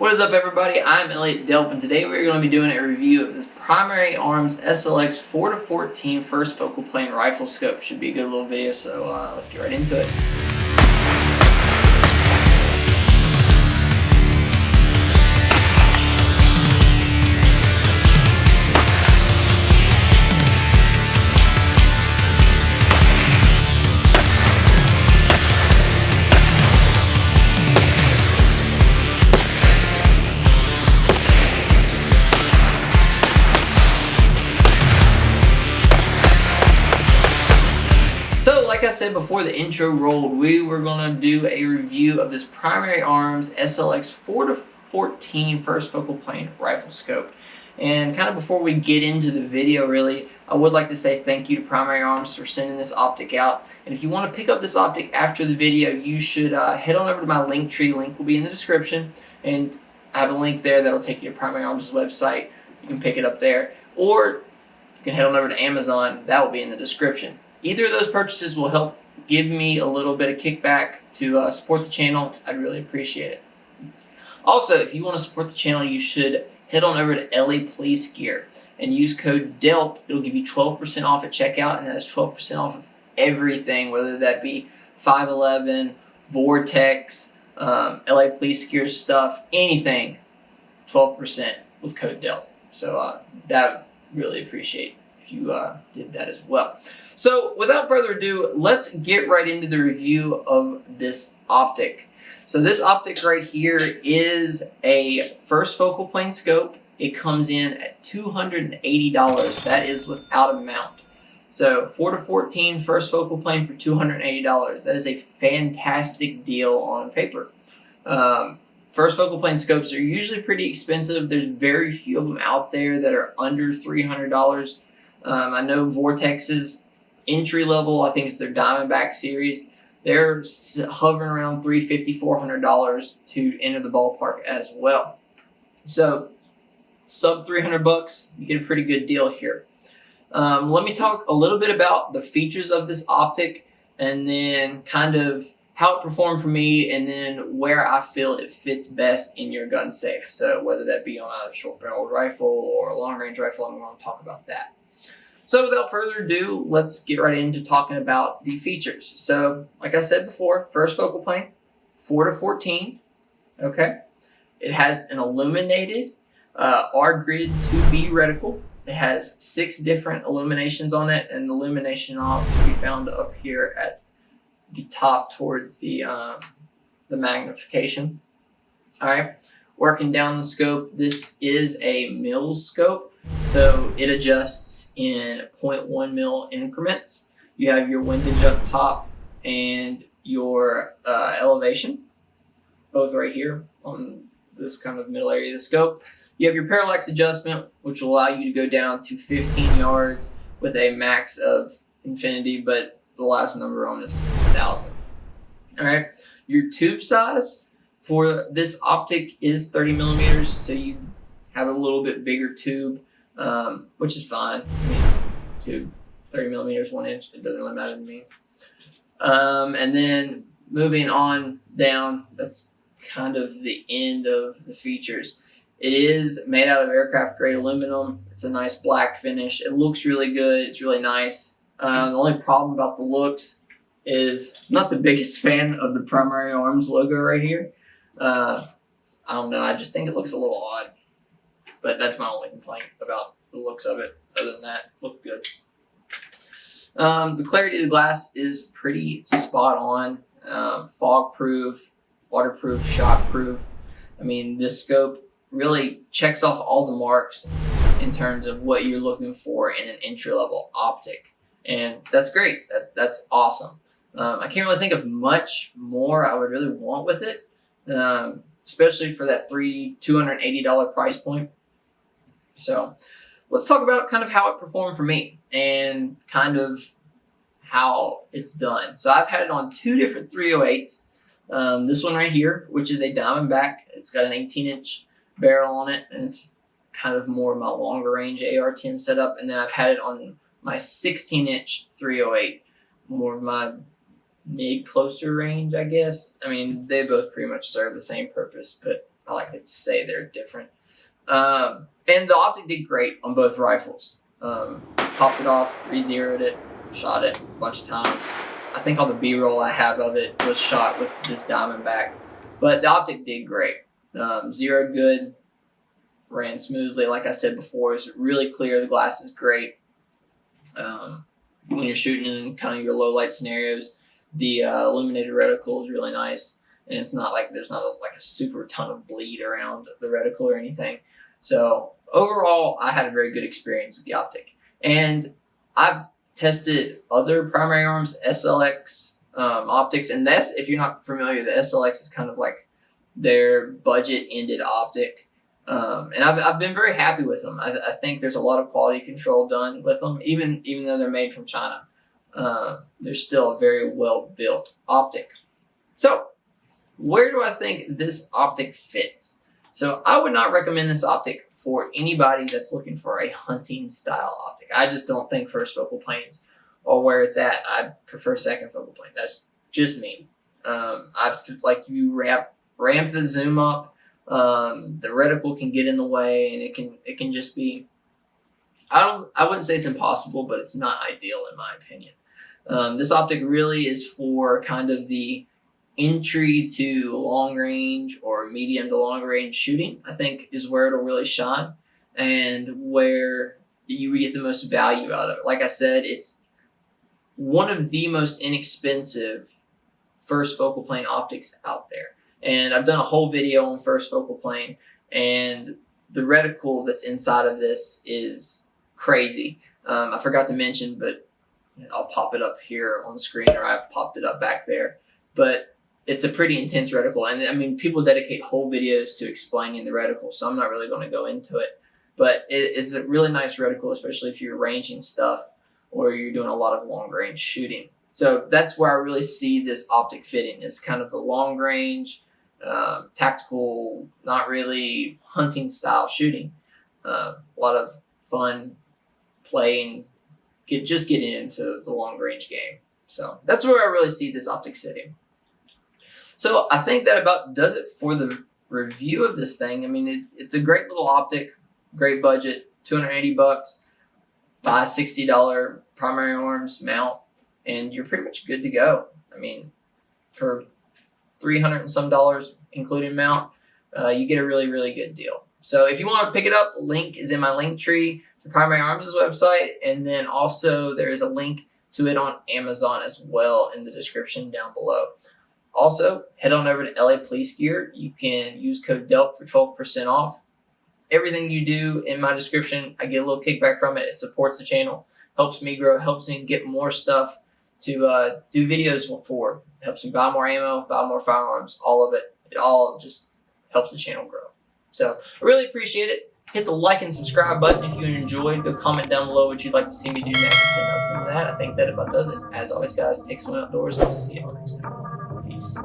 What is up, everybody? I'm Elliott Delp, and today we're going to be doing a review of this Primary Arms SLX 4-14 first focal plane rifle scope. Should be a good little video, so let's get right into it. Like I said before the intro rolled, we were going to do a review of this Primary Arms SLX 4-14 first focal plane rifle scope. And kind of before we get into the video, really, I would like to say thank you to Primary Arms for sending this optic out. And if you want to pick up this optic after the video, you should head on over to my Linktree. Link will be in the description, and I have a link there that'll take you to Primary Arms' website. You can pick it up there, or you can head on over to Amazon. That will be in the description. Either of those purchases will help give me a little bit of kickback to support the channel. I'd really appreciate it. Also, if you want to support the channel, you should head on over to Elliott Police Gear and use code DELP. It'll give you 12% off at checkout, and that's 12% off of everything, whether that be 511, Vortex, LA Police Gear stuff, anything, 12% with code DELP. So that would really appreciate if you did that as well. So without further ado, let's get right into the review of this optic. So this optic right here is a first focal plane scope. It comes in at $280. That is without a mount. So 4-14 first focal plane for $280. That is a fantastic deal on paper. First focal plane scopes are usually pretty expensive. There's very few of them out there that are under $300. I know Vortex's entry level, I think it's their Diamondback series, they're hovering around $350, $400 to enter the ballpark as well. So sub $300, you get a pretty good deal here. Let me talk a little bit about the features of this optic, and then kind of how it performed for me, and then where I feel it fits best in your gun safe. So whether that be on a short barreled rifle or a long range rifle, I'm going to talk about that. So without further ado, let's get right into talking about the features. So like I said before, first focal plane, 4-14, okay? It has an illuminated R-grid 2B reticle. It has 6 different illuminations on it, and the illumination knob can be found up here at the top towards the magnification. All right, working down the scope, this is a Mills scope. So it adjusts in 0.1 mil increments. You have your windage up top and your elevation, both right here on this kind of middle area of the scope. You have your parallax adjustment, which will allow you to go down to 15 yards with a max of infinity, but the last number on it's 1,000. All right, your tube size for this optic is 30 millimeters, so you have a little bit bigger tube. Which is fine. I mean, tube, 30 millimeters, 1 inch, it doesn't really matter to me. And then moving on down, that's kind of the end of the features. It is made out of aircraft grade aluminum. It's a nice black finish. It looks really good. It's really nice. The only problem about the looks is I'm not the biggest fan of the Primary Arms logo right here. I don't know. I just think it looks a little odd. But that's my only complaint about the looks of it. Other than that, look good. The clarity of the glass is pretty spot on. Fog proof, waterproof, shock proof. I mean, this scope really checks off all the marks in terms of what you're looking for in an entry level optic. And that's great. That's awesome. I can't really think of much more I would really want with it, especially for that $280 price point. So let's talk about kind of how it performed for me and kind of how it's done. So I've had it on 2 different 308s. This one right here, which is a Diamondback. It's got an 18-inch barrel on it, and it's kind of more of my longer range AR-10 setup. And then I've had it on my 16-inch 308, more of my mid closer range, I guess. I mean, they both pretty much serve the same purpose, but I like to say they're different. And the Optic did great on both rifles. Popped it off, re-zeroed it, shot it a bunch of times. I think all the B-roll I have of it was shot with this Diamondback. But the Optic did great. Zeroed good, ran smoothly. Like I said before, it's really clear. The glass is great. When you're shooting in kind of your low light scenarios, the illuminated reticle is really nice. And it's not like there's not a super ton of bleed around the reticle or anything. So overall, I had a very good experience with the Optic. And I've tested other primary arms SLX optics, and that's, if you're not familiar, the SLX is kind of like their budget-ended optic. And I've been very happy with them. I think there's a lot of quality control done with them, even though they're made from China. They're still a very well-built optic. So where do I think this optic fits? So I would not recommend this optic for anybody that's looking for a hunting style optic. I just don't think first focal planes are where it's at. I prefer second focal plane. That's just me. Like you ramp the zoom up. The reticle can get in the way, and it can just be. I wouldn't say it's impossible, but it's not ideal in my opinion. This optic really is for kind of the entry to long range or medium to long range shooting, I think, is where it'll really shine and where you get the most value out of it. Like I said, it's one of the most inexpensive first focal plane optics out there. And I've done a whole video on first focal plane, and the reticle that's inside of this is crazy. I forgot to mention, but I'll pop it up here on the screen, or I popped it up back there. But it's a pretty intense reticle, and I mean, people dedicate whole videos to explaining the reticle, so I'm not really going to go into it. But it's a really nice reticle, especially if you're ranging stuff or you're doing a lot of long range shooting. So that's where I really see this optic fitting, is kind of the long range, tactical, not really hunting style shooting. A lot of fun playing, getting into the long range game. So that's where I really see this optic sitting. So I think that about does it for the review of this thing. I mean, it's a great little optic, great budget, $280, buy a $60 primary arms mount, and you're pretty much good to go. I mean, for $300 and some, including mount, you get a really, really good deal. So if you want to pick it up, link is in my Linktree to Primary Arms' website, and then also there is a link to it on Amazon as well in the description down below. Also, head on over to Elliott Police Gear. You can use code DELP for 12% off. Everything you do in my description, I get a little kickback from it. It supports the channel, helps me grow, helps me get more stuff to do videos for. It helps me buy more ammo, buy more firearms, all of it. It all just helps the channel grow. So I really appreciate it. Hit the like and subscribe button if you enjoyed. Go comment down below what you'd like to see me do next. And other than that, I think that about does it. As always, guys, take some outdoors, and I'll see you all next time. Peace.